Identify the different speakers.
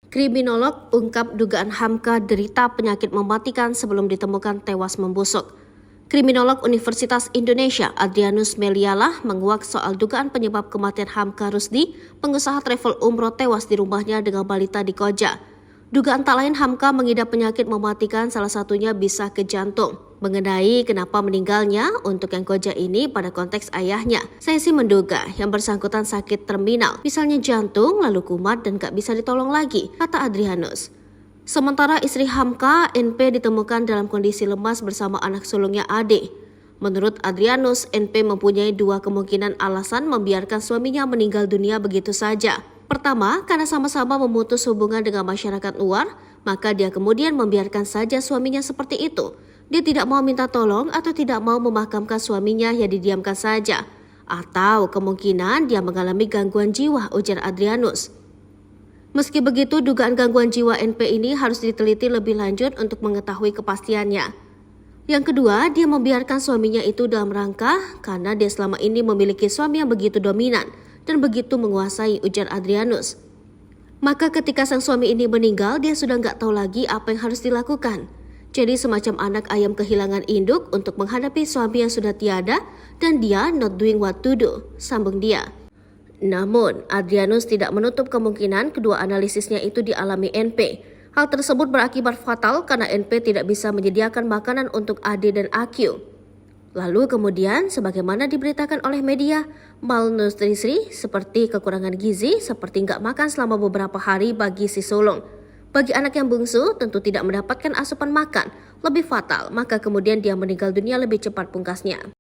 Speaker 1: Kriminolog ungkap dugaan Hamka derita penyakit mematikan sebelum ditemukan tewas membusuk. Kriminolog Universitas Indonesia Adrianus Meliala menguak soal dugaan penyebab kematian Hamka Rusdi, pengusaha travel umroh tewas di rumahnya dengan balita di Koja. Dugaan tak lain Hamka mengidap penyakit mematikan, salah satunya bisa ke jantung. Mengenai kenapa meninggalnya untuk yang Koja ini pada konteks ayahnya, saya sih menduga yang bersangkutan sakit terminal, misalnya jantung lalu kumat dan gak bisa ditolong lagi, kata Adrianus. Sementara istri Hamka, NP, ditemukan dalam kondisi lemas bersama anak sulungnya Ade. Menurut Adrianus, NP mempunyai dua kemungkinan alasan membiarkan suaminya meninggal dunia begitu saja. Pertama, karena sama-sama memutus hubungan dengan masyarakat luar, maka dia kemudian membiarkan saja suaminya seperti itu. Dia tidak mau minta tolong atau tidak mau memakamkan suaminya, ya didiamkan saja. Atau kemungkinan dia mengalami gangguan jiwa, ujar Adrianus. Meski begitu, dugaan gangguan jiwa NP ini harus diteliti lebih lanjut untuk mengetahui kepastiannya. Yang kedua, dia membiarkan suaminya itu dalam rangka karena dia selama ini memiliki suami yang begitu dominan dan begitu menguasai, ujar Adrianus. Maka ketika sang suami ini meninggal, dia sudah nggak tahu lagi apa yang harus dilakukan. Jadi semacam anak ayam kehilangan induk untuk menghadapi suami yang sudah tiada dan dia not doing what to do, sambung dia. Namun, Adrianus tidak menutup kemungkinan kedua analisisnya itu dialami NP. Hal tersebut berakibat fatal karena NP tidak bisa menyediakan makanan untuk Ade dan Akyu. Lalu kemudian, sebagaimana diberitakan oleh media, malnutrisi seperti kekurangan gizi, seperti nggak makan selama beberapa hari bagi si sulung. Bagi anak yang bungsu, tentu tidak mendapatkan asupan makan. Lebih fatal, maka kemudian dia meninggal dunia lebih cepat pungkasnya.